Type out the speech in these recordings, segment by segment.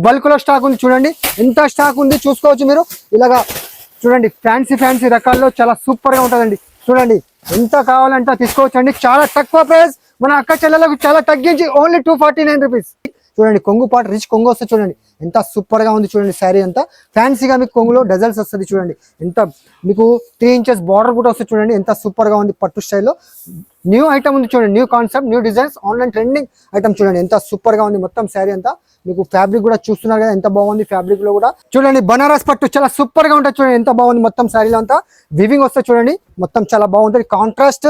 Bulk లో stock ఉంది చూడండి, ఎంత స్టాక్ ఉంది చూసుకోవచ్చు మీరు. ఇలాగా చూడండి, ఫ్యాన్సీ రకాల్లో చాలా సూపర్ గా ఉంటుందండి. చూడండి ఎంత కావాలంటే తీసుకోవచ్చు అండి. చాలా తక్కువ ప్రైస్, మన అక్క చెల్లెలకు చాలా తగ్గించి ఓన్లీ 249 రూపీస్. చూడండి కొంగు పాటు రిచ్ కొంగు వస్తుంది చూడండి, ఎంత సూపర్ గా ఉంది చూడండి. శారీ అంతా ఫ్యాన్సీగా మీకు కొంగులో డజల్స్ వస్తుంది చూడండి, ఎంత మీకు 3 ఇంచెస్ బార్డర్ కూడా వస్తుంది చూడండి, ఎంత సూపర్ గా ఉంది. పట్టు స్టైల్లో న్యూ ఐటమ్ ఉంది చూడండి, new concept, new designs, online trending item చూడండి, ఎంత సూపర్ గా ఉంది. మొత్తం శారీ అంతా మీకు ఫ్యాబ్రిక్ కూడా చూస్తున్నారు కదా ఎంత బాగుంది. ఫ్యాబ్రిక్ లో కూడా చూడండి బనారస్ పట్టు చాలా సూపర్ గా ఉంటుంది చూడండి, ఎంత బాగుంది. మొత్తం శారీలో అంతా వివింగ్ వస్తుంది చూడండి, మొత్తం చాలా బాగుంటుంది. కాంట్రాస్ట్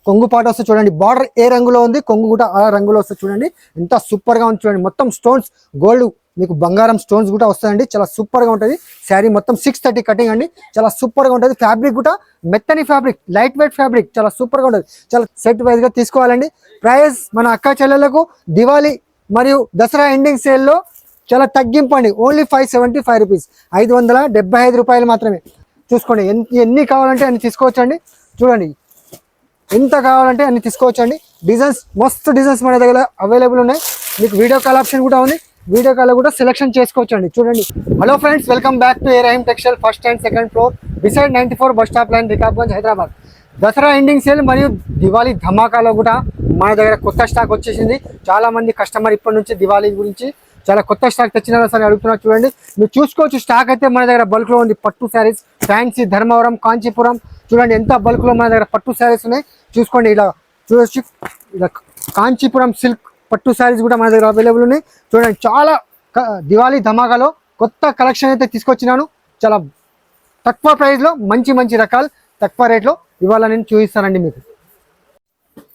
కొంగు పాట వస్తుంది చూడండి, బార్డర్ ఏ రంగులో ఉంది, కొంగు కూడా ఆ రంగులో వస్తుంది చూడండి, ఎంత సూపర్ గా ఉంది చూడండి. మొత్తం స్టోన్స్ గోల్డ్ మీకు బంగారం స్టోన్స్ కూడా వస్తాయండి, చాలా సూపర్ గా ఉంటుంది. శారీ మొత్తం 630 కటింగ్ అండి, చాలా సూపర్ గా ఉంటుంది. ఫ్యాబ్రిక్ కూడా మెత్తని ఫ్యాబ్రిక్, లైట్ వెయిట్ ఫ్యాబ్రిక్, చాలా సూపర్ గా ఉంటుంది. చాలా సెట్ వైజ్ గా తీసుకోవాలండి. ప్రైస్ మన అక్క చెల్లెలకు దివాళీ మరియు దసరా ఎండింగ్ సేల్లో చాలా తగ్గింపు అండి, ఓన్లీ 575 రూపీస్, 575 రూపాయలు మాత్రమే. చూసుకోండి ఎన్ని కావాలంటే అన్ని తీసుకోవచ్చు అండి. చూడండి ఎంత కావాలంటే అన్ని తీసుకోవచ్చు అండి. డిజైన్స్ మస్తు డిజైన్స్ మన దగ్గర అవైలబుల్ ఉన్నాయి. మీకు వీడియో కాల్ ఆప్షన్ కూడా ఉంది, వీడియో కాల్ కూడా సెలెక్షన్ చేసుకోవచ్చు అండి. చూడండి. Hello friends, welcome back to Rahim textile, first and second floor, beside 94 bus stop line, Rikabganj, Hyderabad. Dasara ending sale మరియు దివాళీ ధమాకాలో కూడా మన దగ్గర కొత్త స్టాక్ వచ్చేసింది. చాలా మంది కస్టమర్ ఇప్పటి నుంచి దివాళీ గురించి చాలా కొత్త స్టాక్ తెచ్చినారా సరే అడుగుతున్నారు. చూడండి మీరు చూసుకోవచ్చు, స్టాక్ అయితే మన దగ్గర బల్క్ లో ఉంది. పట్టు శారీస్, ఫ్యాన్సీ, ధర్మవరం, కాంచీపురం, చూడండి ఎంత బల్క్ లో మన దగ్గర పట్టు శారీస్ ఉన్నాయి. చూసుకోండి ఇలా చూడొచ్చు, ఇలా కాంచీపురం సిల్క్ పట్టు శారీస్ కూడా మన దగ్గర అవైలబుల్ ఉన్నాయి. చూడండి చాలా దివాళీ ధమాకాలో కొత్త కలెక్షన్ అయితే తీసుకొచ్చినాను. చాలా తక్కువ ప్రైస్లో మంచి రకాలు తక్కువ రేట్లో ఇవాళ నేను చూపిస్తానండి మీకు.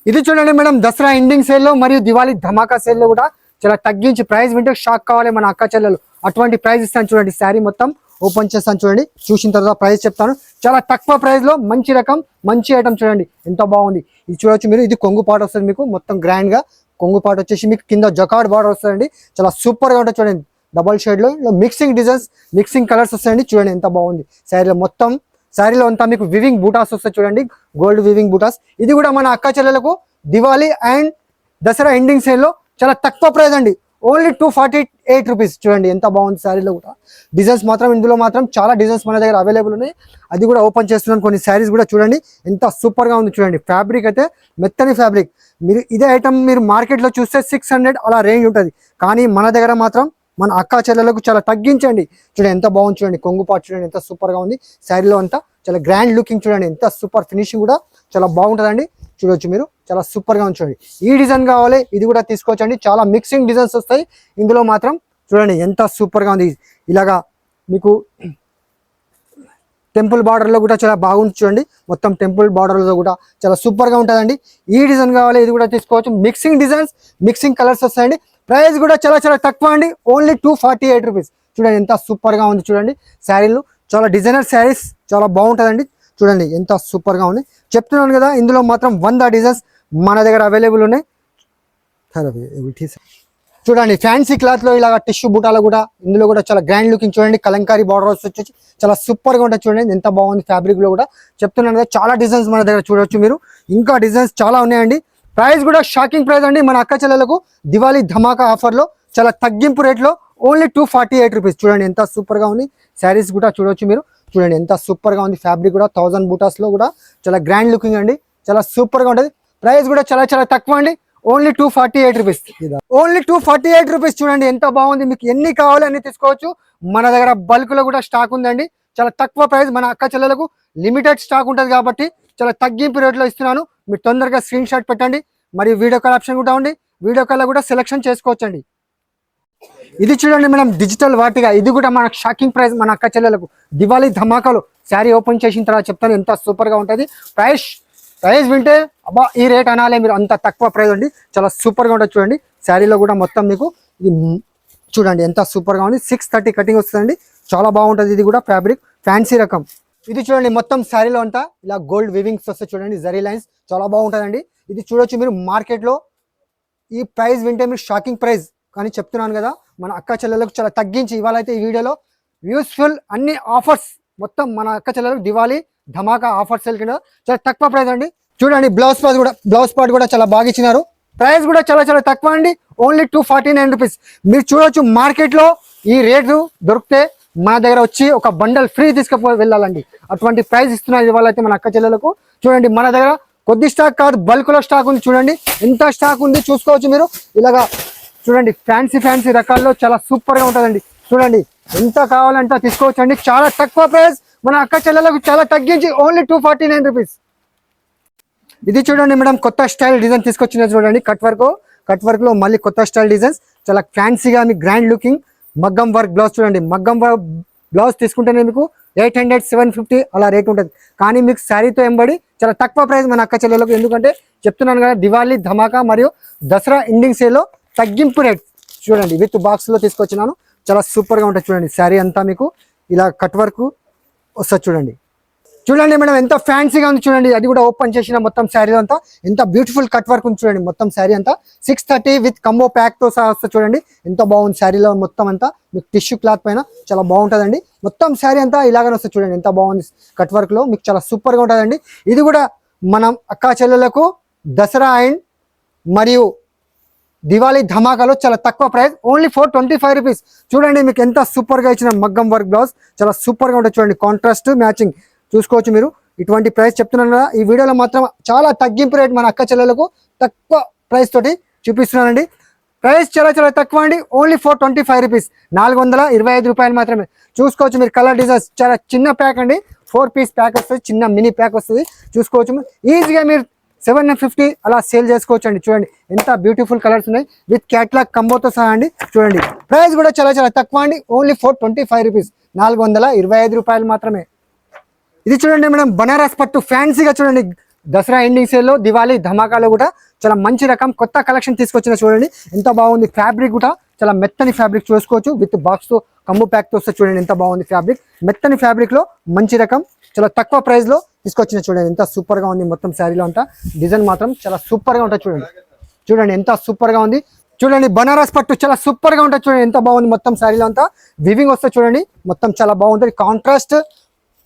ఇది చూడండి మేడం, దసరా ఎండింగ్ సేల్లో మరియు దివాళీ ధమాకా సేల్లో కూడా చాలా తగ్గించి ప్రైస్ వింటే షాక్ కావాలి మన అక్క చెల్లెలు, అటువంటి ప్రైస్ ఇస్తాను చూడండి. శారీ మొత్తం ఓపెన్ చేస్తాను చూడండి, చూసిన తర్వాత ప్రైస్ చెప్తాను. చాలా తక్కువ ప్రైస్ లో మంచి రకం మంచి ఐటమ్ చూడండి ఎంత బాగుంది. ఇది చూడొచ్చు మీరు, ఇది కొంగు పాట వస్తుంది మీకు, మొత్తం గ్రాండ్ గా కొంగు పాట వచ్చేసి మీకు కింద జకార్డ్ బార్డర్ వస్తుందండి, చాలా సూపర్ గా ఉంటుంది చూడండి. డబల్ షేడ్ లో మిక్సింగ్ డిజైన్స్, మిక్సింగ్ కలర్స్ వస్తాయండి. చూడండి ఎంత బాగుంది. శారీలో మొత్తం శారీలో అంతా మీకు వివింగ్ బూటాస్ వస్తాయి చూడండి, గోల్డ్ వివింగ్ బూటాస్. ఇది కూడా మన అక్క చెల్లెలకు దివాళీ అండ్ దసరా ఎండింగ్ సేల్లో చాలా తక్కువ ప్రైస్ అండి, ఓన్లీ 248 రూపీస్. చూడండి ఎంత బాగుంది. శారీలో కూడా డిజైన్స్ మాత్రం ఇందులో మాత్రం చాలా డిజైన్స్ మన దగ్గర అవైలబుల్ ఉన్నాయి. అది కూడా ఓపెన్ చేస్తున్నాను. కొన్ని శారీస్ కూడా చూడండి ఎంత సూపర్ గా ఉంది. చూడండి ఫ్యాబ్రిక్ అయితే మెత్తని ఫ్యాబ్రిక్. మీరు ఇదే ఐటమ్ మీరు మార్కెట్లో చూస్తే 600 అలా రేంజ్ ఉంటుంది, కానీ మన దగ్గర మాత్రం మన అక్క చెల్లెలకు చాలా తగ్గించండి. చూడండి ఎంత బాగుంది. చూడండి కొంగు పాటు చూడండి ఎంత సూపర్ గా ఉంది. శారీలో అంతా చాలా గ్రాండ్ లుకింగ్ చూడండి, ఎంత సూపర్ ఫినిషింగ్ కూడా చాలా బాగుంటుందండి. చూడొచ్చు మీరు, చాలా సూపర్ గా ఉంచండి. ఈ డిజైన్ కావాలి ఇది కూడా తీసుకోవచ్చండి, చాలా మిక్సింగ్ డిజైన్స్ వస్తాయి ఇందులో మాత్రం. చూడండి ఎంత సూపర్ గా ఉంది. ఇలాగా మీకు టెంపుల్ బార్డర్ లో కూడా చాలా బాగుంది చూడండి, మొత్తం టెంపుల్ బార్డర్ లో కూడా చాలా సూపర్ గా ఉంటుందండి. ఈ డిజైన్ కావాలి ఇది కూడా తీసుకోవచ్చు. మిక్సింగ్ డిజైన్స్, మిక్సింగ్ కలర్స్ వస్తాయండి. ప్రైస్ కూడా చాలా తక్కువ అండి, ఓన్లీ 248 రూపీస్. చూడండి ఎంత సూపర్ గా ఉంది. చూడండి శారీలు చాలా డిజైనర్ శారీస్, చాలా బాగుంటుందండి. చూడండి ఎంత సూపర్ గా ఉంది. చెప్తున్నాను కదా, ఇందులో మాత్రం 100 డిజైన్స్ మన దగ్గర అవైలబుల్ ఉన్నాయి. చూడండి ఫ్యాన్సీ క్లాత్ లో ఇలాగ టిష్యూ బూటాలు కూడా ఇందులో కూడా చాలా గ్రాండ్ లుకింగ్ చూడండి, కలంకారీ బార్డర్ వచ్చి చాలా సూపర్ గా ఉంటుంది. చూడండి ఎంత బాగుంది. ఫ్యాబ్రిక్ లో కూడా చెప్తున్నాను కదా, చాలా డిజైన్స్ మన దగ్గర చూడొచ్చు మీరు, ఇంకా డిజైన్స్ చాలా ఉన్నాయండి. ప్రైస్ కూడా షాకింగ్ ప్రైస్ అండి మన అక్క చెల్లెలకు దివాళీ ధమాకా ఆఫర్ లో చాలా తగ్గింపు రేట్లో ఓన్లీ 248 రూపీస్. చూడండి ఎంత సూపర్ గా ఉంది. శారీస్ కూడా చూడొచ్చు మీరు, చూడండి ఎంత సూపర్ గా ఉంది. ఫ్యాబ్రిక్ కూడా 1000 బూటాస్ లో కూడా చాలా గ్రాండ్ లుకింగ్ అండి, చాలా సూపర్ గా ఉంటుంది. ప్రైస్ కూడా చాలా తక్కువ అండి, ఓన్లీ 248 రూపీస్. Only 248 rupees. చూడండి ఎంత బాగుంది. మీకు ఎన్ని కావాలి అన్ని తీసుకోవచ్చు. మన దగ్గర బల్క్ లో కూడా స్టాక్ ఉందండి, చాలా తక్కువ ప్రైస్. మన అక్క చెల్లెలకు లిమిటెడ్ స్టాక్ ఉంటుంది కాబట్టి చాలా తగ్గింపు రేట్లో ఇస్తున్నాను. మీరు తొందరగా స్క్రీన్ షాట్ పెట్టండి, మరియు వీడియో కాల్ ఆప్షన్ కూడా ఉంది, వీడియో కాల్ కూడా సెలెక్షన్ చేసుకోవచ్చండి. ఇది చూడండి మేడం, డిజిటల్ వాటిగా, ఇది కూడా మన షాకింగ్ ప్రైస్ మన అక్క చెల్లెలకు దివాళీ ధమాకాలు. శారీ ఓపెన్ చేసిన తర్వాత చెప్తాను ఎంత సూపర్ గా ఉంటుంది. ప్రైస్ వింటే అబ్బా ఈ రేట్ అనాలే మీరు, అంత తక్కువ ప్రైస్ అండి, చాలా సూపర్ గా ఉంటుంది. చూడండి శారీలో కూడా మొత్తం మీకు ఇది చూడండి ఎంత సూపర్ గా ఉంది. 630 కటింగ్ వస్తుందండి, చాలా బాగుంటుంది. ఇది కూడా ఫ్యాబ్రిక్ ఫ్యాన్సీ రకం. ఇది చూడండి మొత్తం శారీలో అంతా ఇలా గోల్డ్ వివింగ్స్ వస్తాయి చూడండి, జరీ లైన్స్, చాలా బాగుంటుందండి. ఇది చూడొచ్చు మీరు మార్కెట్ లో ఈ ప్రైస్ వింటే మీరు షాకింగ్ ప్రైస్, కానీ చెప్తున్నాను కదా మన అక్క చెల్లెలకు చాలా తగ్గించి ఇవాళ అయితే ఈ వీడియోలో యూస్ఫుల్ అన్ని ఆఫర్స్ మొత్తం మన అక్క చెల్లెలకు దివాళీ ధమాకా ఆఫర్స్ కింద చాలా తక్కువ ప్రైస్ అండి. చూడండి బ్లౌజ్ పార్ట్ కూడా చాలా బాగా ఇచ్చినారు. ప్రైస్ కూడా చాలా చాలా తక్కువ అండి, ఓన్లీ 249 రూపీస్. మీరు చూడొచ్చు మార్కెట్లో ఈ రేటు దొరికితే మన దగ్గర వచ్చి ఒక బండల్ ఫ్రీ తీసుకుపోయి వెళ్ళాలండి. అటువంటి ప్రైస్ ఇస్తున్నారు ఇవాళ అయితే మన అక్క చెల్లెలకు. చూడండి మన దగ్గర కొద్ది స్టాక్ కాదు, బల్క్ లో స్టాక్ ఉంది. చూడండి ఎంత స్టాక్ ఉంది చూసుకోవచ్చు మీరు. ఇలాగా చూడండి ఫ్యాన్సీ రకాల్లో చాలా సూపర్ గా ఉంటుందండి. చూడండి ఎంత కావాలంటే తీసుకోవచ్చు అండి. చాలా తక్కువ ప్రైస్ మన అక్క చెల్లెలకు, చాలా తగ్గించి ఓన్లీ 249 రూపీస్. ఇది చూడండి మేడం, కొత్త స్టైల్ డిజైన్ తీసుకొచ్చిన చూడండి. కట్ వర్క్ లో మళ్ళీ కొత్త స్టైల్ డిజైన్స్, చాలా ఫ్యాన్సీగా మీకు గ్రాండ్ లుకింగ్ మగ్గం వర్క్ బ్లౌజ్. చూడండి మగ్గం వర్క్ బ్లౌజ్ తీసుకుంటేనే మీకు 800 750 అలా రేట్ ఉంటుంది. కానీ మీకు శారీతో ఎంబడి చాలా తక్కువ ప్రైస్ మన అక్క చెల్లెలకు. ఎందుకంటే చెప్తున్నాను కదా, దివాళీ ధమాకా మరియు దసరా ఎండింగ్ సేల్లో తగ్గింపు రేట్. చూడండి విత్ బాక్స్ లో తీసుకొచ్చినాను, చాలా సూపర్ గా ఉంటుంది. చూడండి శారీ అంతా మీకు ఇలా కట్ వర్క్ వస్తుంది. చూడండి మేడం ఎంత ఫ్యాన్సీగా ఉంది. చూడండి అది కూడా ఓపెన్ చేసిన మొత్తం శారీ అంతా ఎంత బ్యూటిఫుల్ కట్ వర్క్ ఉంది. చూడండి మొత్తం శారీ అంతా 630 విత్ కంబో ప్యాక్ తో సహా వస్తుంది. చూడండి ఎంత బాగుంది శారీలో మొత్తం అంతా మీకు టిష్యూ క్లాత్ పైన చాలా బాగుంటుందండి. మొత్తం శారీ అంతా ఇలాగనే వస్తుంది. చూడండి ఎంత బాగుంది కట్ వర్క్ లో, మీకు చాలా సూపర్ గా ఉంటుందండి. ఇది కూడా మనం అక్కా చెల్లెలకు దసరా అండ్ మరియు దివాళీ ధమాకాలో చాలా తక్కువ ప్రైస్, ఓన్లీ 425 రూపీస్. చూడండి మీకు ఎంత సూపర్ గా ఇచ్చిన మగ్గం వర్క్ బ్లౌజ్, చాలా సూపర్ గా ఉంటుంది. చూడండి కాంట్రాస్ట్ మ్యాచింగ్ చూసుకోవచ్చు మీరు. ఇటువంటి ప్రైస్ చెప్తున్నాను కదా, ఈ వీడియోలో మాత్రం చాలా తగ్గింపు రేట్ మన అక్క చెల్లెలకు తక్కువ ప్రైస్ తోటి చూపిస్తున్నానండి. ప్రైస్ చాలా చాలా తక్కువ అండి, ఓన్లీ 425 రూపీస్, 425 రూపాయలు మాత్రమే. చూసుకోవచ్చు మీరు. కలర్ డిజైన్స్ చాలా చిన్న ప్యాక్ అండి, 4 పీస్ ప్యాక్ వస్తుంది, చిన్న మినీ ప్యాక్ వస్తుంది. చూసుకోవచ్చు ఈజీగా మీరు 750 అలా సేల్ చేసుకోవచ్చు అండి. చూడండి ఎంత బ్యూటిఫుల్ కలర్స్ ఉన్నాయి విత్ క్యాట్లాగ్ కంబోతో సహా అండి. చూడండి ప్రైస్ కూడా చాలా చాలా తక్కువ అండి, ఓన్లీ 425 రూపీస్, 425 రూపాయలు మాత్రమే. ఇది చూడండి మేడం, బనారస్ పట్టు ఫ్యాన్సీగా. చూడండి దసరా ఎండింగ్ సేల్లో దివాళీ ధమాకాలో కూడా చాలా మంచి రకం కొత్త కలెక్షన్ తీసుకొచ్చిన. చూడండి ఎంత బాగుంది. ఫ్యాబ్రిక్ కూడా చాలా మెత్తని ఫ్యాబ్రిక్ చూసుకోవచ్చు, విత్ బాక్స్ తో కంబో ప్యాక్ తో వస్తుంది. చూడండి ఎంత బాగుంది ఫ్యాబ్రిక్, మెత్తని ఫ్యాబ్రిక్ లో మంచి రకం, చాలా తక్కువ ప్రైస్ లో తీసుకొచ్చిన. చూడండి ఎంత సూపర్ గా ఉంది. మొత్తం శారీలో అంతా డిజైన్ మాత్రం చాలా సూపర్ గా ఉంటుంది. చూడండి ఎంత సూపర్ గా ఉంది. చూడండి బనారస్ పట్టు చాలా సూపర్ గా ఉంటుంది. చూడండి ఎంత బాగుంది. మొత్తం శారీలో అంతా వివింగ్ వస్తుంది. చూడండి మొత్తం చాలా బాగుంటుంది. కాంట్రాస్ట్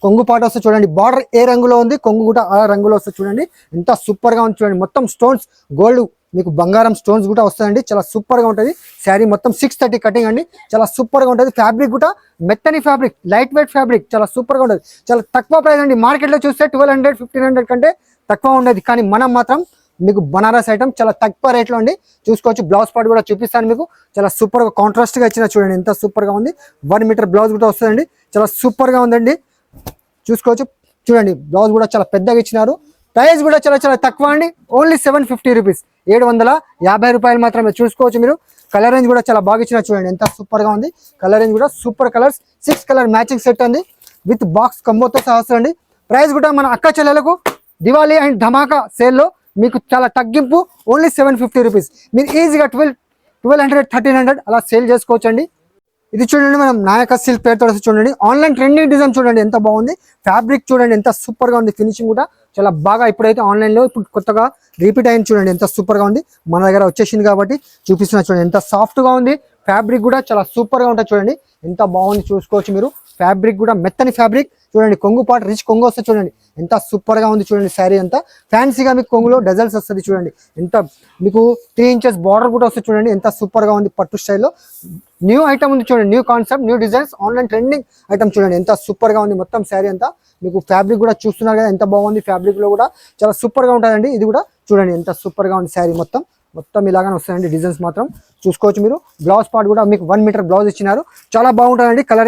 కొంగు పాట వస్తుంది. చూడండి బార్డర్ ఏ రంగులో ఉంది, కొంగు కూడా ఆ రంగులో వస్తుంది. చూడండి ఎంత సూపర్ గా ఉంది. చూడండి మొత్తం స్టోన్స్, గోల్డ్ మీకు బంగారం స్టోన్స్ కూడా వస్తాయండి. చాలా సూపర్ గా ఉంటుంది శారీ. మొత్తం 630 కటింగ్ అండి, చాలా సూపర్ గా ఉంటుంది. ఫ్యాబ్రిక్ కూడా మెత్తని ఫ్యాబ్రిక్, లైట్ వెయిట్ ఫ్యాబ్రిక్, చాలా సూపర్ గా ఉంటుంది. చాలా తక్కువ ప్రైస్ అండి. మార్కెట్ లో చూస్తే 1200 1500 కంటే తక్కువ ఉండేది. కానీ మనం మాత్రం మీకు బనారస్ ఐటమ్ చాలా తక్కువ రేట్ లో అండి. చూసుకోవచ్చు. బ్లౌజ్ పార్ట్ కూడా చూపిస్తాను మీకు, చాలా సూపర్ గా కాంట్రాస్ట్ గా ఇచ్చిన. చూడండి ఎంత సూపర్ గా ఉంది. 1 మీటర్ బ్లౌజ్ కూడా వస్తుందండి, చాలా సూపర్ గా ఉందండి. చూసుకోవచ్చు. చూడండి బ్లౌజ్ కూడా చాలా పెద్దగా ఇచ్చినారు. ప్రైస్ కూడా చాలా చాలా తక్కువ అండి, ఓన్లీ 750 రూపీస్, 750 రూపాయలు మాత్రమే. చూసుకోవచ్చు మీరు. కలర్ రేంజ్ కూడా చాలా బాగా ఇచ్చిన. చూడండి ఎంత సూపర్ గా ఉంది. కలర్ రేంజ్ కూడా super colours, 6 colour matching set అండి, విత్ బాక్స్ కంబోతో సహా వస్తుంది. ప్రైస్ కూడా మన అక్క చెల్లెలకు దివాళీ అండ్ ధమాకా సేల్లో మీకు చాలా తగ్గింపు, ఓన్లీ 750 రూపీస్. మీరు ఈజీగా 1200 1300 అలా సేల్ చేసుకోవచ్చు అండి. ఇది చూడండి మనం నాయక సిల్క్ పేరుతో చూడండి, ఆన్లైన్ ట్రెండింగ్ డిజైన్. చూడండి ఎంత బాగుంది. ఫ్యాబ్రిక్ చూడండి ఎంత సూపర్ గా ఉంది. ఫినిషింగ్ కూడా చాలా బాగా, ఇప్పుడైతే ఆన్లైన్ లో ఇప్పుడు కొత్తగా రిపీట్ అయింది. చూడండి ఎంత సూపర్ గా ఉంది. మన దగ్గర వచ్చేసింది కాబట్టి చూపిస్తున్నా. చూడండి ఎంత సాఫ్ట్ గా ఉంది. ఫ్యాబ్రిక్ కూడా చాలా సూపర్ గా ఉంటుంది. చూడండి ఎంత బాగుంది. చూసుకోవచ్చు మీరు. ఫ్యాబ్రిక్ కూడా మెత్తని ఫ్యాబ్రిక్. చూడండి కొంగు పాటు రిచ్ కొంగు వస్తుంది. చూడండి ఎంత సూపర్ గా ఉంది. చూడండి శారీ అంతా ఫ్యాన్సీగా మీకు కొంగులో డజల్స్ వస్తుంది. చూడండి ఎంత మీకు 3 ఇంచెస్ బార్డర్ కూడా వస్తుంది. చూడండి ఎంత సూపర్ గా ఉంది. పట్టు స్టైల్లో న్యూ ఐటమ్ ఉంది. చూడండి new concept, new designs, online trending item. చూడండి ఎంత సూపర్ గా ఉంది. మొత్తం శారీ అంతా మీకు ఫ్యాబ్రిక్ కూడా చూస్తున్నారు కదా ఎంత బాగుంది. ఫ్యాబ్రిక్ లో కూడా చాలా సూపర్ గా ఉంటుందండి. ఇది కూడా చూడండి ఎంత సూపర్ గా ఉంది. శారీ మొత్తం ఇలాగానే వస్తాయండి. డిజైన్స్ మాత్రం చూసుకోవచ్చు మీరు. బ్లౌజ్ పార్ట్ కూడా మీకు 1 మీటర్ బ్లౌజ్ ఇచ్చినారు. చాలా బాగుంటుందండి. కలర్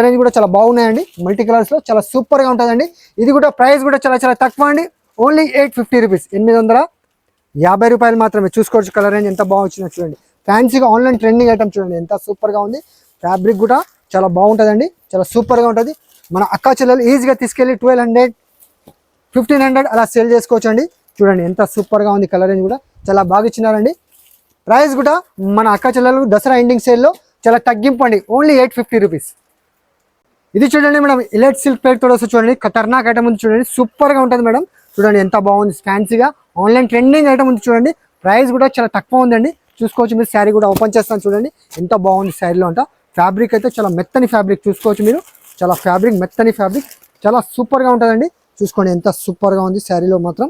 రేంజ్ కూడా చాలా బాగున్నాయండి. మల్టీ కలర్స్ లో చాలా సూపర్ గా ఉంటుందండి. ఇది కూడా ప్రైస్ కూడా చాలా చాలా తక్కువ అండి, ఓన్లీ 850 రూపీస్, 850 రూపాయలు మాత్రమే. చూసుకోవచ్చు కలర్ రేంజ్ ఎంత బాగా వచ్చినా. చూడండి ఫ్యాన్సీగా ఆన్లైన్ ట్రెండింగ్ ఐటమ్. చూడండి ఎంత సూపర్ గా ఉంది. ఫ్యాబ్రిక్ కూడా చాలా బాగుంటుందండి, చాలా సూపర్ గా ఉంటుంది. మన అక్కా చెల్లెలు ఈజీగా తీసుకెళ్ళి 1200 1500 అలా సేల్ చేసుకోవచ్చు అండి. చూడండి ఎంత సూపర్ గా ఉంది. కలర్ రేంజ్ కూడా చాలా బాగా ఇచ్చినారండి. ప్రైస్ కూడా మన అక్కా చెల్లెలు దసరా ఎండింగ్ సేల్లో చాలా తగ్గింపు అండి, ఓన్లీ 850 రూపీస్. ఇది చూడండి మేడం, ఇలైట్ సిల్క్ పేరుతో వస్తుంది. చూడండి ఖతర్నాక్ ఐటమ్ ఉంది. చూడండి సూపర్ గా ఉంటుంది మేడం. చూడండి ఎంత బాగుంది. ఫ్యాన్సీగా ఆన్లైన్ ట్రెండింగ్ ఐటమ్ ఉంది. చూడండి ప్రైస్ కూడా చాలా తక్కువ ఉందండి. చూసుకోవచ్చు మీరు. శారీ కూడా ఓపెన్ చేస్తాను. చూడండి ఎంత బాగుంది. శారీలో అంట ఫ్యాబ్రిక్ అయితే చాలా మెత్తని ఫ్యాబ్రిక్. చూసుకోవచ్చు మీరు. చాలా ఫ్యాబ్రిక్ మెత్తని ఫ్యాబ్రిక్, చాలా సూపర్ గా ఉంటుందండి. చూసుకోండి ఎంత సూపర్ గా ఉంది. శారీలో మాత్రం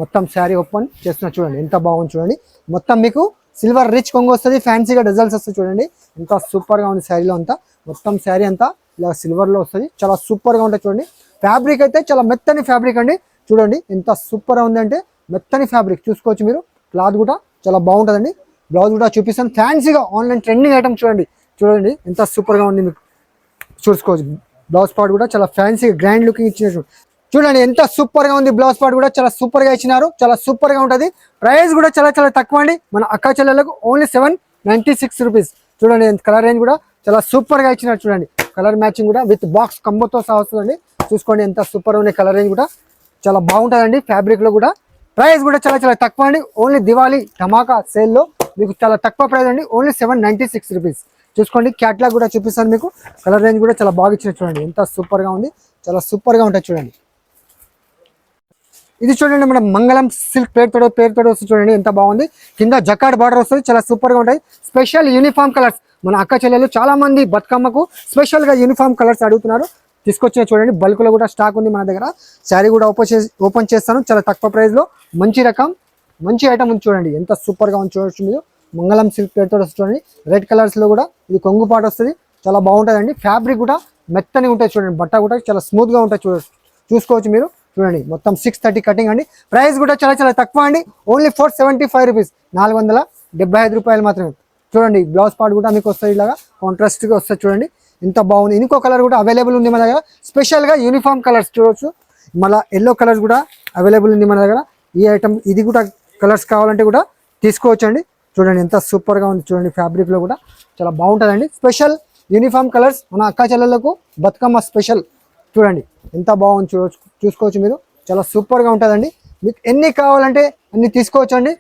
మొత్తం శారీ ఓపెన్ చేస్తున్నా చూడండి, ఎంత బాగుంది చూడండి. మొత్తం మీకు సిల్వర్ రిచ్ కొంగు వస్తుంది, ఫ్యాన్సీగా డజల్స్ వస్తుంది చూడండి. ఎంత సూపర్గా ఉంది శారీలో అంతా. మొత్తం శారీ అంతా ఇలా సిల్వర్లో వస్తుంది, చాలా సూపర్గా ఉంటుంది చూడండి. ఫ్యాబ్రిక్ అయితే చాలా మెత్తని ఫ్యాబ్రిక్ అండి. చూడండి ఎంత సూపర్గా ఉంది అంటే, మెత్తని ఫ్యాబ్రిక్ చూసుకోవచ్చు మీరు. క్లాత్ కూడా చాలా బాగుంటుందండి. బ్లౌజ్ కూడా చూపిస్తాను, ఫ్యాన్సీగా ఆన్లైన్ ట్రెండింగ్ ఐటమ్ చూడండి. చూడండి ఎంత సూపర్గా ఉంది, మీకు చూసుకోవచ్చు. బ్లౌజ్ పార్ట్ కూడా చాలా ఫ్యాన్సీగా గ్రాండ్ లుకింగ్ ఇచ్చినారు చూడండి, ఎంత సూపర్గా ఉంది. బ్లౌజ్ పార్ట్ కూడా చాలా సూపర్గా ఇచ్చినారు, చాలా సూపర్గా ఉంటుంది. ప్రైస్ కూడా చాలా చాలా తక్కువ అండి. మన అక్క చెల్లెలకు ఓన్లీ 796 రూపీస్. చూడండి కలర్ రేంజ్ కూడా చాలా సూపర్గా ఇచ్చినారు చూడండి. కలర్ మ్యాచింగ్ కూడా విత్ బాక్స్ కంబోతో సహా వస్తుందండి. చూసుకోండి ఎంత సూపర్ ఉంది. కలర్ రేంజ్ కూడా చాలా బాగుంటుందండి. ఫ్యాబ్రిక్లో కూడా ప్రైస్ కూడా చాలా చాలా తక్కువ అండి. ఓన్లీ దివాళీ ధమాకా సేల్లో మీకు చాలా తక్కువ ప్రైస్ అండి, ఓన్లీ 796 రూపీస్. చూసుకోండి క్యాట్లాగ్ కూడా చూపిస్తాను మీకు. కలర్ రేంజ్ కూడా చాలా బాగా ఇచ్చిన చూడండి, ఎంత సూపర్గా ఉంది. చాలా సూపర్గా ఉంటుంది చూడండి. ఇది చూడండి మన మంగళం సిల్క్ పేరుతో వస్తుంది చూడండి, ఎంత బాగుంది. కింద జకార్డ్ బార్డర్ వస్తుంది, చాలా సూపర్గా ఉంటాయి. Special uniform colours. మన అక్క చెల్లెలు చాలా మంది బతుకమ్మకు స్పెషల్గా యూనిఫామ్ కలర్స్ అడుగుతున్నారు, తీసుకొచ్చిన చూడండి. బల్క్లో కూడా స్టాక్ ఉంది మన దగ్గర. శారీ కూడా ఓపెన్ చేస్తాను, చాలా తక్కువ ప్రైస్లో మంచి రకం మంచి ఐటమ్ ఉంది చూడండి, ఎంత సూపర్గా ఉంది చూడొచ్చు మీరు. మంగళం సిల్క్ పేరుతో వస్తుంది చూడండి. రెడ్ కలర్స్లో కూడా ఇది కొంగుపాటు వస్తుంది, చాలా బాగుంటుందండి. ఫ్యాబ్రిక్ కూడా మెత్తని ఉంటుంది చూడండి, బట్ట కూడా చాలా స్మూత్గా ఉంటుంది చూసుకోవచ్చు మీరు. చూడండి మొత్తం 630 కటింగ్ అండి. ప్రైస్ కూడా చాలా చాలా తక్కువ అండి, ఓన్లీ 475 రూపీస్, 475 రూపాయలు మాత్రమే. చూడండి బ్లౌజ్ పార్ట్ కూడా మీకు వస్తుంది, ఇలాగా కాంట్రాస్ట్గా వస్తుంది చూడండి, ఎంత బాగుంది. ఇంకో కలర్ కూడా అవైలబుల్ ఉంది మన దగ్గర, స్పెషల్గా యూనిఫామ్ కలర్స్ చూడవచ్చు. మళ్ళీ ఎల్లో కలర్స్ కూడా అవైలబుల్ ఉంది మన దగ్గర. ఈ ఐటమ్ ఇది కూడా కలర్స్ కావాలంటే కూడా తీసుకోవచ్చు అండి. చూడండి ఎంత సూపర్గా ఉంది చూడండి, ఫ్యాబ్రిక్లో కూడా చాలా బాగుంటుందండి. స్పెషల్ యూనిఫామ్ కలర్స్ మన అక్క చెల్లెలకు బతుకమ్మ స్పెషల్. చూడండి ఎంత బాగుంది చూసుకోవచ్చు మీరు, చాలా సూపర్గా ఉంటుందండి. మీకు ఎన్ని కావాలంటే అన్ని తీసుకోవచ్చు అండి.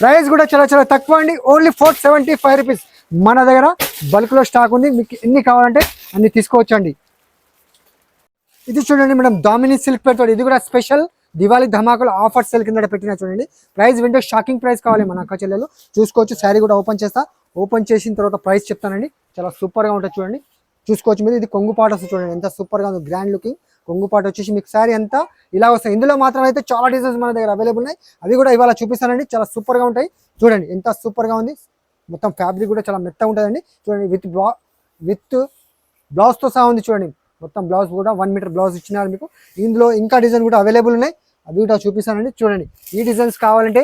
ప్రైస్ కూడా చాలా చాలా తక్కువ అండి, ఓన్లీ 475 రూపీస్. మన దగ్గర బల్క్లో స్టాక్ ఉంది, మీకు ఎన్ని కావాలంటే అన్ని తీసుకోవచ్చు అండి. ఇది చూడండి మేడం దామిని సిల్క్ పెడతాడు, ఇది కూడా స్పెషల్ దివాళీ ధమాకులు ఆఫర్ సేల్ కింద పెట్టినా చూడండి. ప్రైస్ వింటే షాకింగ్ ప్రైస్ కావాలి మన అక్క చెల్లెలు. చూసుకోవచ్చు శారీ కూడా ఓపెన్ చేస్తా, ఓపెన్ చేసిన తర్వాత ప్రైస్ చెప్తానండి. చాలా సూపర్గా ఉంటుంది చూడండి, చూసుకోవచ్చు మీరు. ఇది కొంగుపాటు వస్తుంది చూడండి, ఎంత సూపర్గా ఉంది, గ్రాండ్ లుకింగ్. కొంగుపాటు వచ్చేసి మీకు శారీ అంతా ఇలా వస్తాయి. ఇందులో మాత్రం అయితే చాలా డిజైన్స్ మన దగ్గర అవైలబుల్ ఉన్నాయి, అవి కూడా ఇవాళ చూపిస్తానండి. చాలా సూపర్గా ఉంటాయి చూడండి, ఎంత సూపర్గా ఉంది. మొత్తం ఫ్యాబ్రిక్ కూడా చాలా మెత్తగా ఉంటుందండి చూడండి. విత్ బ్లౌజ్తో సహా ఉంది చూడండి. మొత్తం బ్లౌజ్ కూడా 1 మీటర్ బ్లౌజ్ ఇచ్చినారు మీకు. ఇందులో ఇంకా డిజైన్ కూడా అవైలబుల్ ఉన్నాయి, అవి కూడా చూపిస్తానండి. చూడండి ఈ డిజైన్స్ కావాలంటే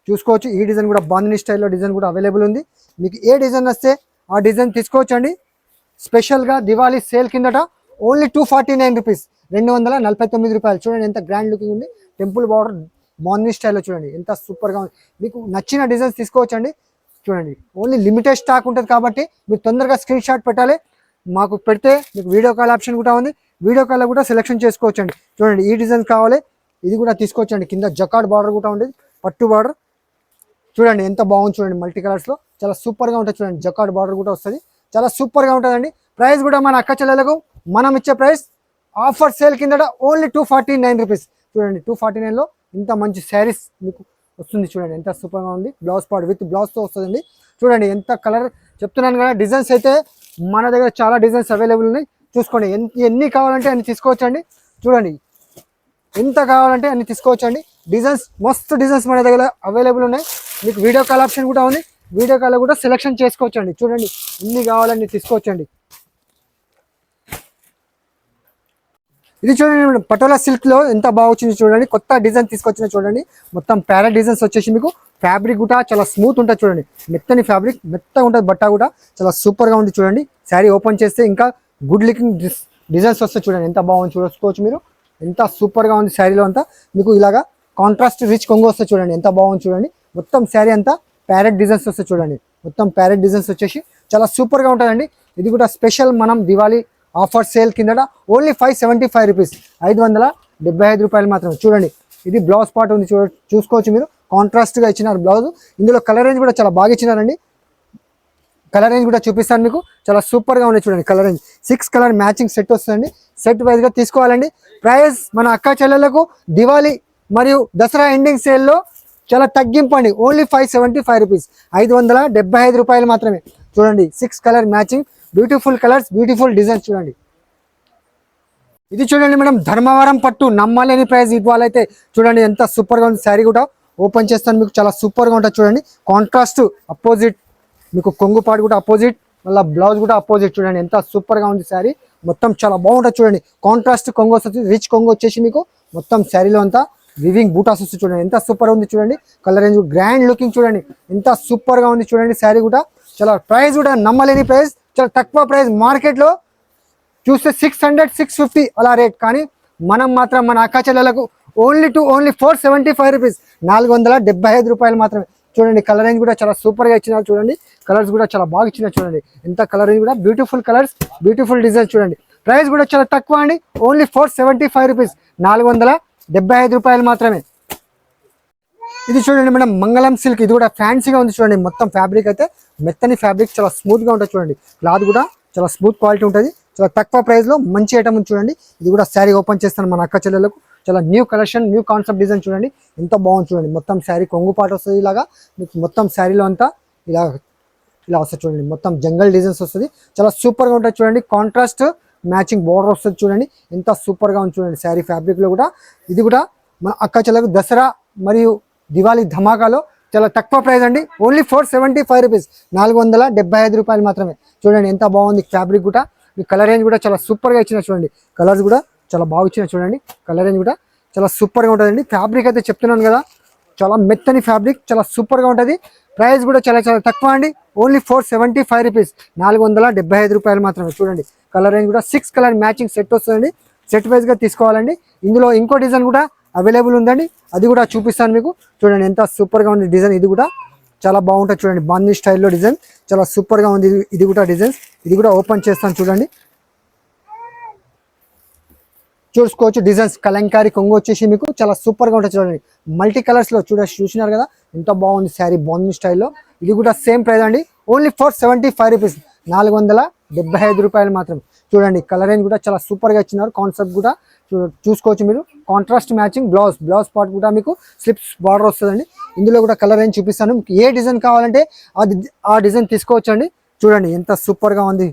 చూసుకోవచ్చు. ఈ డిజైన్ కూడా బాందిని స్టైల్లో డిజైన్ కూడా అవైలబుల్ ఉంది. మీకు ఏ డిజైన్ వస్తే ఆ డిజైన్ తీసుకోవచ్చు అండి. స్పెషల్గా దివాళీ సేల్ కిందట ఓన్లీ 249 రూపీస్, 249 రూపాయలు. చూడండి ఎంత గ్రాండ్ లుకింగ్ ఉంది. టెంపుల్ బార్డర్ బాందిని స్టైల్లో చూడండి, ఎంత సూపర్గా ఉంది. మీకు నచ్చిన డిజైన్స్ తీసుకోవచ్చు అండి. చూడండి ఓన్లీ లిమిటెడ్ స్టాక్ ఉంటుంది కాబట్టి మీరు తొందరగా స్క్రీన్ షాట్ పెట్టాలి. మాకు పెడితే మీకు వీడియో కాల్ ఆప్షన్ కూడా ఉంది, వీడియో కాల్లో కూడా సెలెక్షన్ చేసుకోవచ్చండి. చూడండి ఈ డిజైన్ కావాలి, ఇది కూడా తీసుకోవచ్చండి. కింద జకార్డ్ బార్డర్ కూడా ఉండేది, పట్టు బార్డర్ చూడండి ఎంత బాగుంది చూడండి. మల్టీ కలర్స్లో చాలా సూపర్గా ఉంటుంది చూడండి. జకార్డ్ బార్డర్ కూడా వస్తుంది, చాలా సూపర్గా ఉంటుందండి. ప్రైస్ కూడా మన అక్క చెల్లెలకు మనం ఇచ్చే ప్రైస్ ఆఫర్ సేల్ కింద ఓన్లీ 249 రూపీస్. చూడండి 249లో ఇంత మంచి శారీస్ మీకు వస్తుంది చూడండి, ఎంత సూపర్గా ఉంది. బ్లౌజ్ పార్ట్ విత్ బ్లౌజ్తో వస్తుందండి. చూడండి ఎంత కలర్ చెప్తున్నాను కదా. డిజైన్స్ అయితే మన దగ్గర చాలా డిజైన్స్ అవైలబుల్ ఉన్నాయి, చూసుకోండి. ఎన్ని కావాలంటే అన్ని తీసుకోవచ్చండి. చూడండి ఎంత కావాలంటే అన్ని తీసుకోవచ్చండి. డిజైన్స్ మస్తు డిజైన్స్ మన దగ్గర అవైలబుల్ ఉన్నాయి. మీకు వీడియో కాల్ ఆప్షన్ కూడా ఉంది, వీడియో కాల్ కూడా సెలెక్షన్ చేసుకోవచ్చండి. చూడండి ఎన్ని కావాలన్నీ తీసుకోవచ్చండి. ఇది చూడండి పటోలా సిల్క్లో ఎంత బాగా వచ్చింది చూడండి. కొత్త డిజైన్ తీసుకొచ్చిన చూడండి. మొత్తం ప్యారెట్ డిజైన్స్ వచ్చేసి మీకు ఫ్యాబ్రిక్ కూడా చాలా స్మూత్ ఉంటుంది చూడండి. మెత్తని ఫ్యాబ్రిక్, మెత్తగా ఉంటుంది బట్ట కూడా, చాలా సూపర్గా ఉంది చూడండి. శారీ ఓపెన్ చేస్తే ఇంకా గుడ్ లుకింగ్ డిజైన్స్ వస్తాయి చూడండి, ఎంత బాగుంది చూసుకోవచ్చు మీరు. ఎంత సూపర్గా ఉంది శారీలో అంతా. మీకు ఇలాగా కాంట్రాస్ట్ రిచ్ కొంగు వస్తుంది చూడండి, ఎంత బాగుంది చూడండి. మొత్తం శారీ అంతా ప్యారెట్ డిజైన్స్ వస్తాయి చూడండి. మొత్తం ప్యారెట్ డిజైన్స్ వచ్చేసి చాలా సూపర్గా ఉంటుందండి. ఇది కూడా స్పెషల్ మనం దివాళీ ఆఫర్ సేల్ కిందట ఓన్లీ 575 రూపీస్, 575 రూపాయలు మాత్రమే. చూడండి ఇది బ్లౌజ్ పార్ట్ ఉంది చూసుకోవచ్చు మీరు. కాంట్రాస్ట్గా ఇచ్చినారు బ్లౌజ్. ఇందులో కలర్ రేంజ్ కూడా చాలా బాగా ఇచ్చినారండి. కలర్ రేంజ్ కూడా చూపిస్తాను మీకు, చాలా సూపర్గా ఉన్నాయి చూడండి. Colour range 6 colour matching set వస్తుందండి. సెట్ వైజ్గా తీసుకోవాలండి. ప్రైస్ మన అక్క చెల్లెలకు దివాళీ మరియు దసరా ఎండింగ్ సేల్లో చాలా తగ్గింపు అండి, ఓన్లీ 575 రూపీస్, 575 రూపాయలు మాత్రమే. చూడండి 6 colour matching, beautiful colours, beautiful designs చూడండి. ఇది చూడండి మేడం, ధర్మవరం పట్టు, నమ్మలేని ప్రైస్. ఇవాళైతే చూడండి ఎంత సూపర్ గా ఉంది శారీ కూడా. ఓపెన్ చేస్తాను, మీకు చాలా సూపర్ గా ఉంటుంది చూడండి. కాంట్రాస్ట్ అపోజిట్ మీకు కొంగు పాటు కూడా అపోజిట్, మళ్ళీ బ్లౌజ్ కూడా అపోజిట్. చూడండి ఎంత సూపర్ గా ఉంది శారీ, మొత్తం చాలా బాగుంటుంది చూడండి. కాంట్రాస్ట్ కొంగు వస్తుంది, రిచ్ కొంగు వచ్చేసి మీకు మొత్తం శారీలో అంతా వివింగ్ బూటాస్ వస్తుంది చూడండి. ఎంత సూపర్ ఉంది చూడండి. కలర్ రేంజ్ గ్రాండ్ లుకింగ్ చూడండి, ఎంత సూపర్ గా ఉంది చూడండి. శారీ కూడా చాలా ప్రైస్ కూడా నమ్మలేని ప్రైస్, చాలా తక్కువ ప్రైస్. మార్కెట్లో చూస్తే 600 650 అలా రేట్, కానీ మనం మాత్రం మన అక్క చెల్లెలకు ఓన్లీ 475 రూపీస్, 475 రూపాయలు మాత్రమే. చూడండి కలర్ రేంజ్ కూడా చాలా సూపర్ గా ఇచ్చినారు చూడండి. కలర్స్ కూడా చాలా బాగా ఇచ్చినారు చూడండి. ఎంత కలర్ రేంజ్ కూడా బ్యూటిఫుల్ కలర్స్, బ్యూటిఫుల్ డిజైన్ చూడండి. ప్రైస్ కూడా చాలా తక్కువ అండి, ఓన్లీ 475 రూపీస్, 475 రూపాయలు మాత్రమే. ఇది చూడండి మేడం, మంగళం సిల్క్. ఇది కూడా ఫ్యాన్సీగా ఉంది చూడండి. మొత్తం ఫ్యాబ్రిక్ అయితే మెత్తని ఫ్యాబ్రిక్, చాలా స్మూత్ గా ఉంటుంది చూడండి. క్లాత్ కూడా చాలా స్మూత్ క్వాలిటీ ఉంటుంది. చాలా తక్కువ ప్రైస్ లో మంచి ఐటమ్ ఉంది చూడండి. ఇది కూడా శారీ ఓపెన్ చేస్తాను మన అక్క చెల్లెలకు. చాలా new collection, new concept design చూడండి. ఎంత బాగుంది చూడండి. మొత్తం శారీ కొంగు పాటు వస్తుంది ఇలాగా మీకు, మొత్తం శారీలో అంతా ఇలా వస్తుంది చూడండి. మొత్తం జంగల్ డిజైన్స్ వస్తుంది, చాలా సూపర్ గా ఉంటుంది చూడండి. కాంట్రాస్ట్ మ్యాచింగ్ బోర్డర్ వస్తుంది చూడండి. ఎంత సూపర్ గా ఉంది చూడండి శారీ ఫ్యాబ్రిక్ లో కూడా. ఇది కూడా మన అక్క చెల్లెలకు దసరా మరియు దివాళీ ధమాకాలో చాలా తక్కువ ప్రైస్ అండి, ఓన్లీ 475 రూపీస్, 475 రూపాయలు మాత్రమే. చూడండి ఎంత బాగుంది ఫ్యాబ్రిక్ కూడా. మీ కలర్ రేంజ్ కూడా చాలా సూపర్ గా ఇచ్చిన చూడండి. కలర్స్ కూడా చాలా బాగా ఇచ్చిన చూడండి. కలర్ రేంజ్ కూడా చాలా సూపర్ గా ఉంటుందండి. ఫ్యాబ్రిక్ అయితే చెప్తున్నాను కదా, చాలా మెత్తని ఫ్యాబ్రిక్, చాలా సూపర్ గా ఉంటుంది. ప్రైస్ కూడా చాలా చాలా తక్కువ అండి, ఓన్లీ 475 రూపీస్, 475 రూపాయలు మాత్రమే. చూడండి కలర్ రేంజ్ కూడా 6 కలర్ మ్యాచింగ్ సెట్ వస్తుందండి. సెట్ వైజ్ గా తీసుకోవాలండి. ఇందులో ఇంకో డిజైన్ కూడా అవైలబుల్ ఉందండి, అది కూడా చూపిస్తాను మీకు. చూడండి ఎంత సూపర్ గా ఉంది డిజైన్. ఇది కూడా చాలా బాగుంటుంది చూడండి. బాందీ స్టైల్లో డిజైన్ చాలా సూపర్ గా ఉంది. ఇది కూడా డిజైన్స్, ఇది కూడా ఓపెన్ చేస్తాను చూడండి. చూసుకోవచ్చు డిజైన్స్. కలంకారీ కొంగు వచ్చేసి మీకు చాలా సూపర్ గా ఉంటుంది చూడండి. మల్టీ కలర్స్ లో చూసినారు కదా, ఎంత బాగుంది శారీ బాందీ స్టైల్లో. ఇది కూడా సేమ్ ప్రైస్ అండి, ఓన్లీ 475 రూపీస్, 475 రూపాయలు మాత్రం. చూడండి కలర్ రేంజ్ కూడా చాలా సూపర్ గా ఇచ్చినారు. కాన్సెప్ట్ కూడా చూసుకోవచ్చు మీరు. కాంట్రాస్ట్ మ్యాచింగ్ బ్లౌజ్ పార్ట్ కూడా మీకు స్లిప్స్ బార్డర్ వస్తుందండి. ఇందులో కూడా కలర్ రేంజ్ చూపిస్తాను. మీకు ఏ డిజైన్ కావాలంటే ఆ డిజైన్ తీసుకోవచ్చు అండి. చూడండి ఎంత సూపర్ గా ఉంది.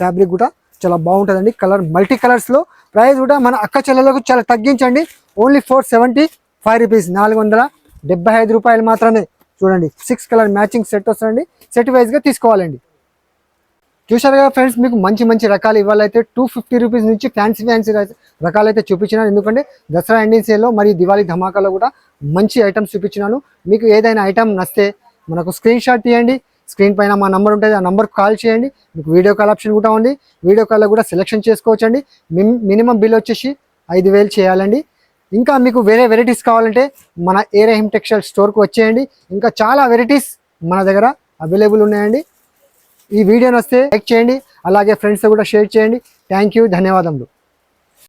ఫ్యాబ్రిక్ కూడా చాలా బాగుంటుందండి. కలర్ మల్టీ కలర్స్ లో. ప్రైస్ కూడా మన అక్క చెల్లెలకు చాలా తగ్గించండి, ఓన్లీ 475 రూపీస్, 475 రూపాయలు మాత్రమే. చూడండి 6 కలర్ మ్యాచింగ్ సెట్ వస్తుందండి. సెట్ వైజ్ గా తీసుకోవాలండి. చూసారు కదా ఫ్రెండ్స్, మీకు మంచి మంచి రకాలు ఇవాళైతే 250 రూపీస్ నుంచి ఫ్యాన్సీ రకాలు అయితే చూపించినాను. ఎందుకంటే దసరా ఎండింగ్ సేల్లో మరియు దివాళీ ధమాకాలో కూడా మంచి ఐటమ్స్ చూపించినాను. మీకు ఏదైనా ఐటమ్ నచ్చితే మనకు స్క్రీన్ షాట్ తీయండి. స్క్రీన్ పైన మా నంబర్ ఉంటుంది, ఆ నంబర్కి కాల్ చేయండి. మీకు వీడియో కాల్ ఆప్షన్ కూడా ఉంది. వీడియో కాల్లో కూడా సెలెక్షన్ చేసుకోవచ్చు అండి. మినిమం బిల్ వచ్చేసి 5,000 చేయాలండి. ఇంకా మీకు వేరే వెరైటీస్ కావాలంటే మన ఏ రహీం టెక్స్టైల్ స్టోర్కి వచ్చేయండి. ఇంకా చాలా వెరైటీస్ మన దగ్గర అవైలబుల్ ఉన్నాయండి. ఈ వీడియో నచ్చితే లైక్ చేయండి, అలాగే ఫ్రెండ్స్తో కూడా షేర్ చేయండి. థ్యాంక్ యూ, ధన్యవాదములు.